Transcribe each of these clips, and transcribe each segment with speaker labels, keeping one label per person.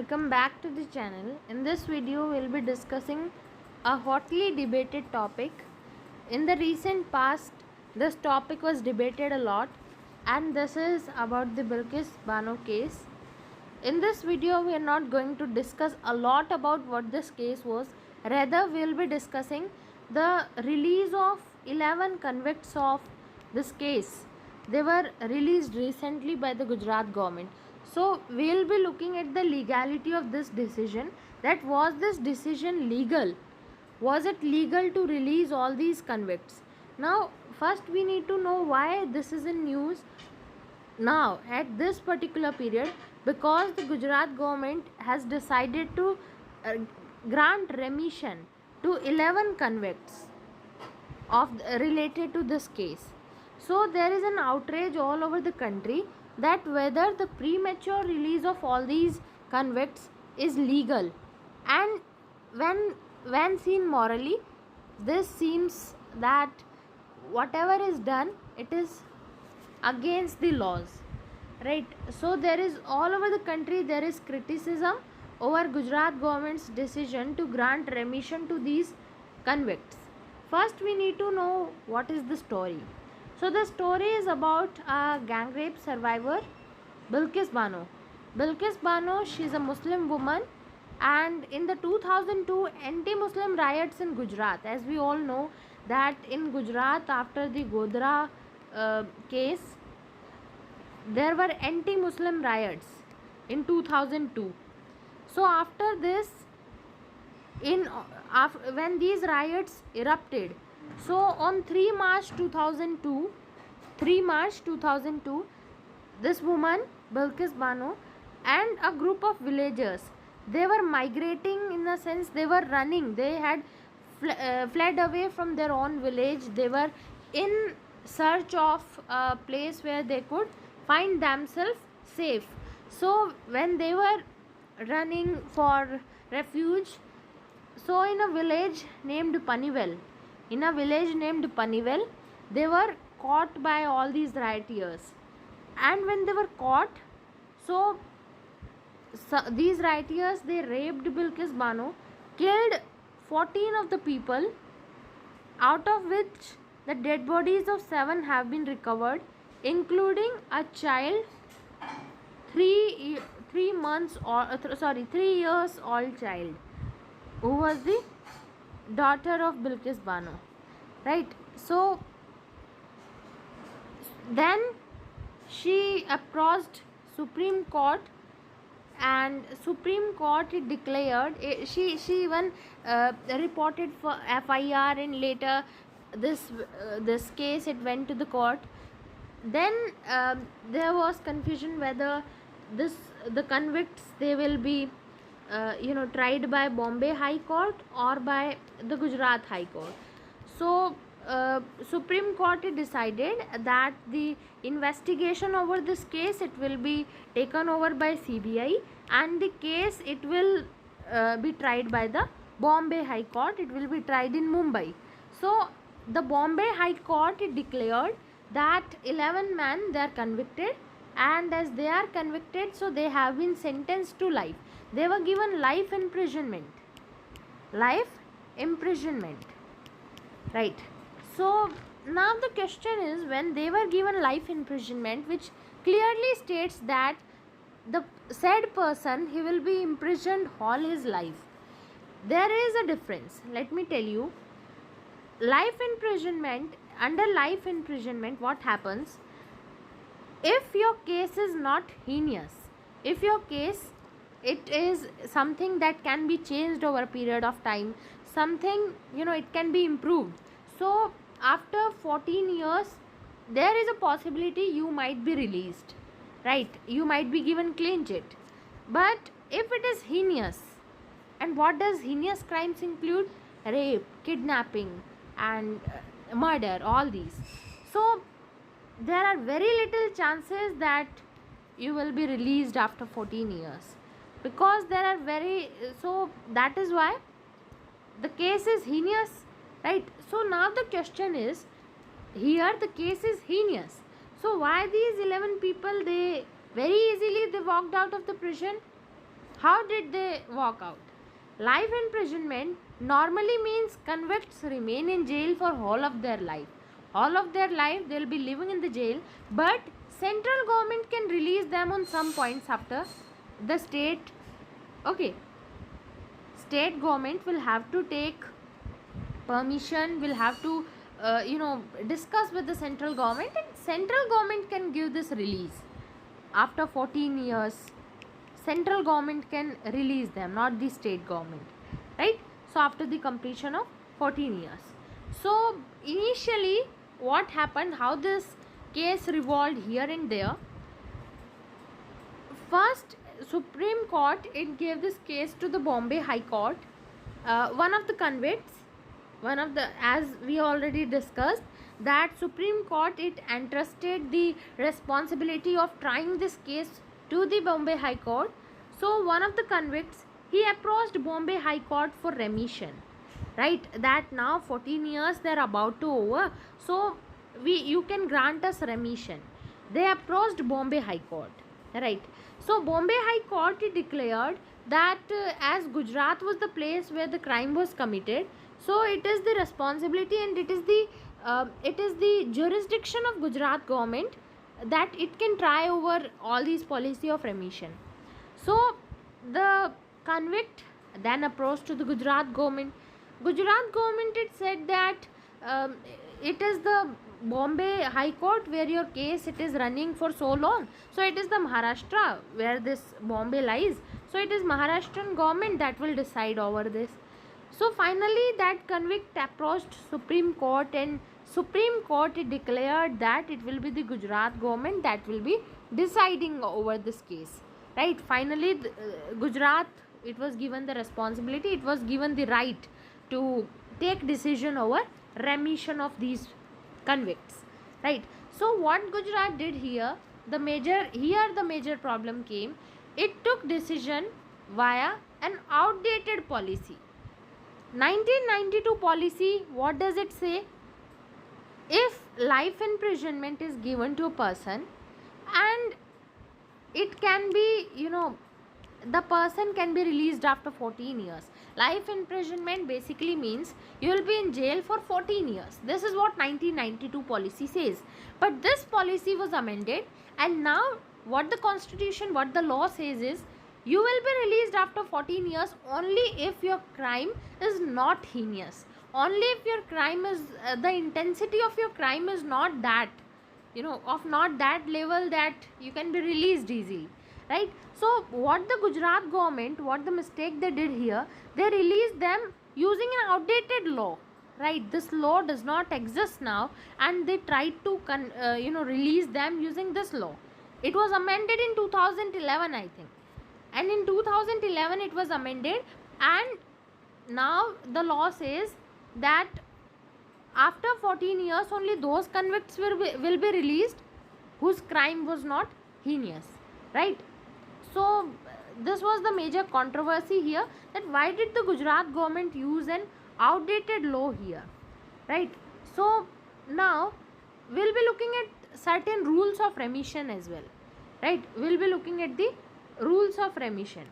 Speaker 1: welcome back to the channel. In this video we'll be discussing a hotly debated topic. In the recent past this topic was debated a lot, and this is about the Bilkis Bano case. In this video we are not going to discuss a lot about what this case was, rather we will be discussing the release of 11 convicts of this case. They were released recently by the Gujarat government. So we will be looking at the legality of this decision, that was this decision legal? Was it legal to release all these convicts? Now first we need to know why this is in news now at this particular period, because the Gujarat government has decided to grant remission to 11 convicts related to this case. So there is an outrage all over the country that whether the premature release of all these convicts is legal, and when seen morally, this seems that whatever is done, it is against the laws, right? So there is all over the country there is criticism over Gujarat government's decision to grant remission to these convicts. First we need to know what is the story. So the story is about a gang rape survivor, Bilkis Bano. Bilkis Bano, she is a Muslim woman, and in the 2002 anti-Muslim riots in Gujarat, as we all know that in Gujarat after the Godhra case, there were anti-Muslim riots in 2002. So after this, when these riots erupted, so on 3 March 2002, this woman Bilkis Bano and a group of villagers, they were migrating, in the sense they were running, they had fled away from their own village. They were in search of a place where they could find themselves safe. So when they were running for refuge, so in a village named Panivel, they were caught by all these rioters. And when they were caught, so these rioters, they raped Bilkis Bano, killed 14 of the people, out of which the dead bodies of 7 have been recovered, including a child, 3 years old child, who was the daughter of Bilkis Bano, right? So then she approached Supreme Court, and Supreme Court declared, she even reported for FIR, and later this case, it went to the court. Then there was confusion whether the convicts, they will be tried by Bombay High Court or by the Gujarat High Court. So Supreme Court decided that the investigation over this case, it will be taken over by CBI, and the case, it will be tried by the Bombay High Court. It will be tried in Mumbai. So the Bombay High Court declared that 11 men, they are convicted, and as they are convicted, so they have been sentenced to life. They were given life imprisonment, right? So now the question is, when they were given life imprisonment, which clearly states that the said person, he will be imprisoned all his life, there is a difference. Let me tell you, life imprisonment, under life imprisonment, what happens if your case is not heinous, if your case, it is something that can be changed over a period of time, something, it can be improved. So after 14 years, there is a possibility you might be released, right? You might be given clean chit. But if it is heinous, and what does heinous crimes include? Rape, kidnapping, and murder, all these. So there are very little chances that you will be released after 14 years, because there are so that is why the case is heinous, right? So now the question is, here the case is heinous, so why these 11 people, they very easily they walked out of the prison? How did they walk out? Life imprisonment normally means convicts remain in jail for all of their life. All of their life they'll be living in the jail, but central government can release them on some points after the state. Okay, state government will have to take permission, will have to discuss with the central government, and central government can give this release after 14 years. Central government can release them, not the state government, right? So after the completion of 14 years. So initially what happened, how this case revolved here and there. First, Supreme Court, it gave this case to the Bombay High Court. One of the convicts, as we already discussed, that Supreme Court, it entrusted the responsibility of trying this case to the Bombay High Court. So one of the convicts, he approached Bombay High Court for remission, right? That now 14 years they're about to over, so you can grant us remission. They approached Bombay High Court, right? So Bombay High Court, it declared that as Gujarat was the place where the crime was committed, so it is the responsibility and it is the jurisdiction of Gujarat government that it can try over all these policy of remission. So the convict then approached to the Gujarat government. Gujarat government, it said that it is the Bombay High Court where your case it is running for so long. So it is the Maharashtra where this Bombay lies. So it is Maharashtrian government that will decide over this. So finally that convict approached Supreme Court, and Supreme Court declared that it will be the Gujarat government that will be deciding over this case, right? Finally Gujarat, it was given the responsibility, it was given the right to take decision over remission of these convicts, right? So what Gujarat did here, the major problem came. It took decision via an outdated policy. 1992 policy, what does it say? If life imprisonment is given to a person and it can be, the person can be released after 14 years. Life imprisonment basically means you will be in jail for 14 years. This is what 1992 policy says. But this policy was amended, and now what the law says is you will be released after 14 years only if your crime is not heinous. Only if your crime is, the intensity of your crime is not that, of not that level that you can be released easily, right? So what the Gujarat government, what the mistake they did here, they released them using an outdated law, right? This law does not exist now, and they tried to release them using this law. It was amended in 2011, I think, and in 2011 it was amended, and now the law says that after 14 years only those convicts will be released whose crime was not heinous, right? So this was the major controversy here, that why did the Gujarat government use an outdated law here, right? So now we'll be looking at certain rules of remission as well, right? We'll be looking at the rules of remission.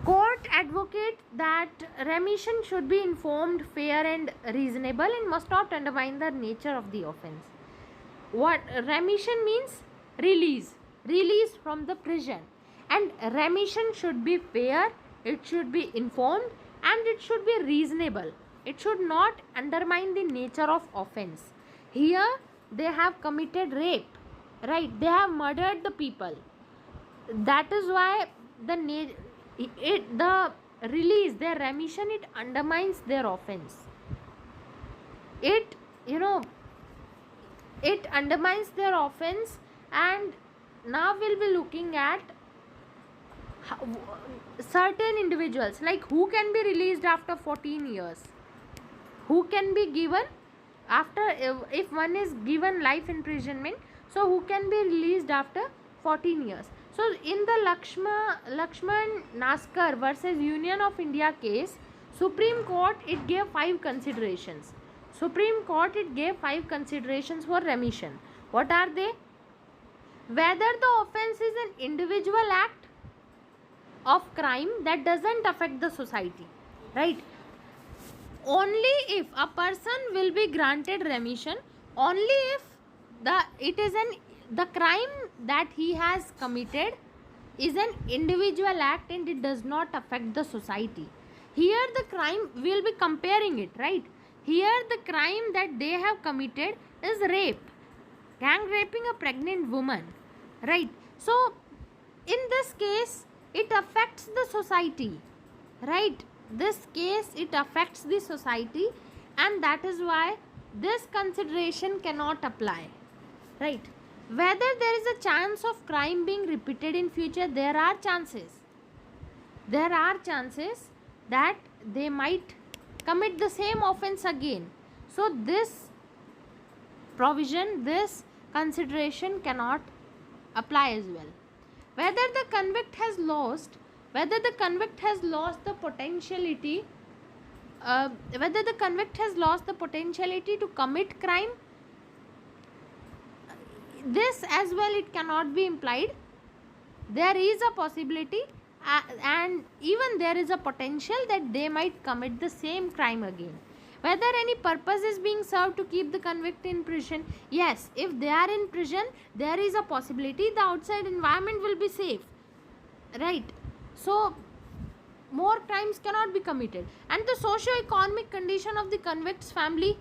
Speaker 1: Court advocate that remission should be informed, fair and reasonable, and must not undermine the nature of the offence. What remission means? Release from the prison, and remission should be fair, it should be informed, and it should be reasonable. It should not undermine the nature of offence. Here they have committed rape, right? They have murdered the people. That is why the release, their remission, it undermines their offence. It undermines their offence. And now we'll be looking at certain individuals, like who can be released after 14 years, who can be given after, if one is given life imprisonment, so who can be released after 14 years. So in the Lakshman Naskar versus Union of India case, Supreme Court, it gave 5 considerations. Supreme Court, it gave 5 considerations for remission. What are they? Whether the offence is an individual act of crime that doesn't affect the society, right? Only if a person will be granted remission, only if the crime that he has committed is an individual act and it does not affect the society. Here the crime, we will be comparing it, right? Here the crime that they have committed is rape, gang raping a pregnant woman, right? So in this case it affects the society, right? This case, it affects the society, and that is why this consideration cannot apply, right? Whether there is a chance of crime being repeated in future, there are chances that they might commit the same offense again. So this provision, this consideration cannot apply as well. Whether the convict has lost the potentiality to commit crime, this as well, it cannot be implied. There is a possibility and even there is a potential that they might commit the same crime again. Whether any purpose is being served to keep the convict in prison, yes, if they are in prison, there is a possibility the outside environment will be safe, right? So more crimes cannot be committed. And the socio-economic condition of the convict's family,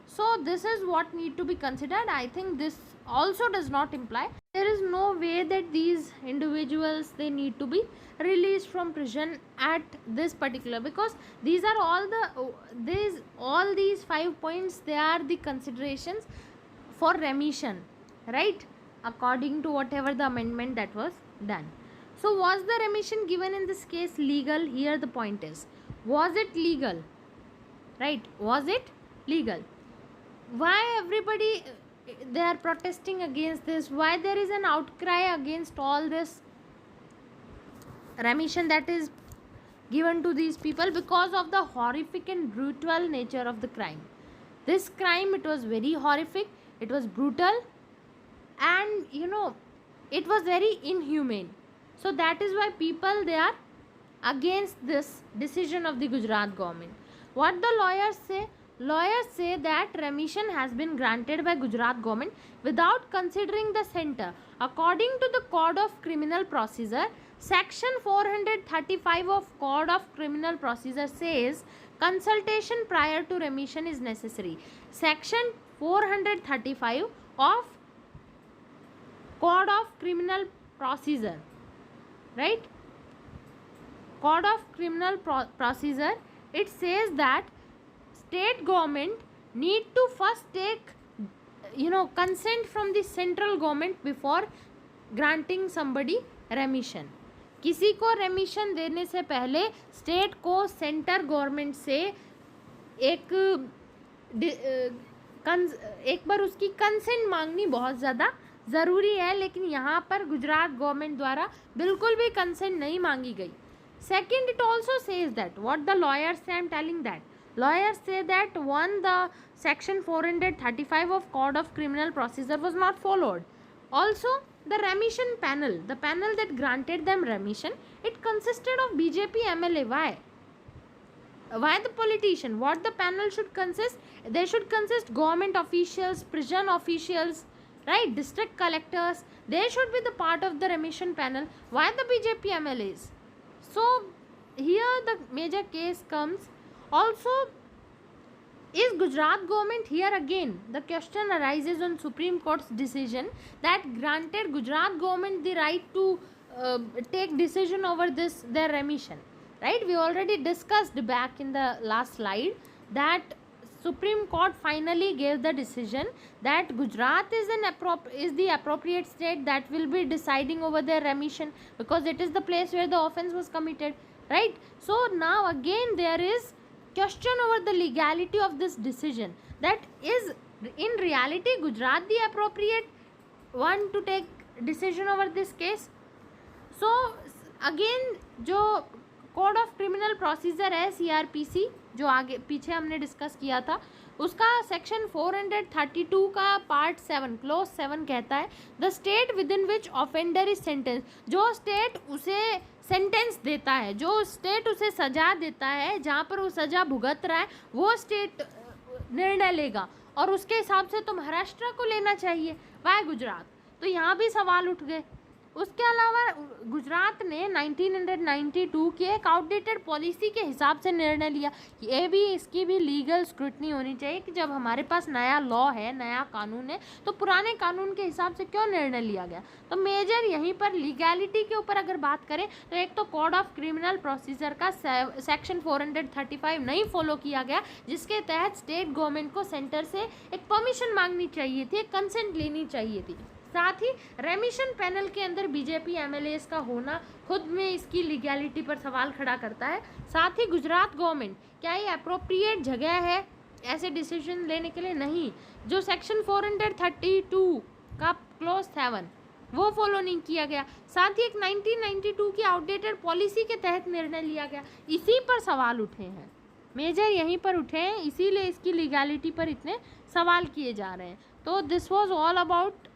Speaker 1: so this is what need to be considered. I think this also does not imply, there is no way that these individuals, they need to be released from prison at this particular, because these are all these 5 points, they are the considerations for remission, right, according to whatever the amendment that was done. So was the remission given in this case legal? Here the point is, was it legal, right? Was it legal? Why everybody, they are protesting against this? Why there is an outcry against all this remission that is given to these people? Because of the horrific and brutal nature of the crime. This crime, it was very horrific, it was brutal, and it was very inhumane. So that is why people, they are against this decision of the Gujarat government. What the lawyers say? Lawyers say that remission has been granted by Gujarat government without considering the center. According to the Code of Criminal Procedure, Section 435 of Code of Criminal Procedure says consultation prior to remission is necessary. Section 435 of Code of Criminal Procedure, right? Code of Criminal Procedure, it says that state government need to first take consent from the central government before granting somebody remission. किसी को रेमिशन देने से पहले state को centre government से एक बार उसकी consent मांगनी बहुत ज़्यादा ज़रूरी है, लेकिन यहाँ पर गुजरात गवर्नमेंट द्वारा बिल्कुल भी कंसेंट नहीं मांगी गई. Second, it also says that what the lawyers say, I am telling that lawyers say that one, the section 435 of Code of Criminal Procedure was not followed. Also, the remission panel, the panel that granted them remission, it consisted of BJP MLA. Why the politician? What the panel should consist? They should consist government officials, prison officials, right, district collectors. They should be the part of the remission panel. Why the BJP MLAs? So here the major case comes. Also, is Gujarat government, here again the question arises on Supreme Court's decision that granted Gujarat government the right to take decision over this, their remission, right? We already discussed back in the last slide that Supreme Court finally gave the decision that Gujarat is the appropriate state that will be deciding over their remission, because it is the place where the offense was committed, right? So now again there is question over the legality of this decision, that is in reality Gujarat the appropriate one to take decision over this case. So again, जो code of criminal procedure है CRPC, जो आगे पीछे हमने discuss किया था, उसका section 432 का पार्ट 7 क्लोज 7 कहता है the state with in which offender is sentence. जो स्टेट उसे सेंटेंस देता है, जो स्टेट उसे सजा देता है, जहाँ पर वो सजा भुगत रहा है, वो स्टेट निर्णय लेगा, और उसके हिसाब से तो महाराष्ट्र को लेना चाहिए, वाय गुजरात। तो यहाँ भी सवाल उठ गए। उसके अलावा गुजरात ने 1992 की एक आउटडेटेड पॉलिसी के हिसाब से निर्णय लिया। ये भी, इसकी भी लीगल स्क्रूटनी होनी चाहिए कि जब हमारे पास नया लॉ है, नया कानून है, तो पुराने कानून के हिसाब से क्यों निर्णय लिया गया। तो मेजर यहीं पर लीगैलिटी के ऊपर अगर बात करें तो एक तो कोड ऑफ क्रिमिनल प्रोसीजर का सेक्शन 435 नहीं फॉलो किया गया, जिसके तहत स्टेट गवर्नमेंट को सेंटर से एक परमिशन मांगनी चाहिए थी, एक कंसेंट लेनी चाहिए थी। साथ ही रेमिशन पैनल के अंदर बीजेपी MLAs का होना खुद में इसकी लीगैलिटी पर सवाल खड़ा करता है। साथ ही गुजरात गवर्नमेंट, क्या ये अप्रोप्रिएट जगह है ऐसे डिसीजन लेने के लिए? नहीं। जो सेक्शन 432 का क्लोज 7 वो फॉलो नहीं किया गया। साथ ही एक 1992 की आउटडेटेड पॉलिसी के तहत निर्णय लिया गया, इसी पर सवाल उठे हैं, मेजर यहीं पर उठे हैं, इसीलिए इसकी लीगैलिटी पर इतने सवाल किए जा रहे हैं। तो this was all about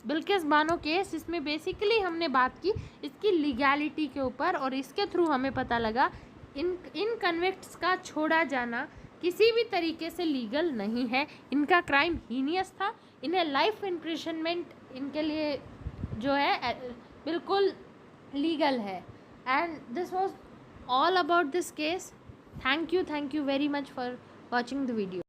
Speaker 1: Bilkis Bano case. इसमें बेसिकली हमने बात की इसकी लीगैलिटी के ऊपर, और इसके थ्रू हमें पता लगा इन कन्विक्ट्स का छोड़ा जाना किसी भी तरीके से लीगल नहीं है। इनका क्राइम हीनियस था, इन्हें लाइफ इम्प्रिजनमेंट इनके लिए जो है बिल्कुल लीगल है। And this was all about this case. Thank you very much for watching the video.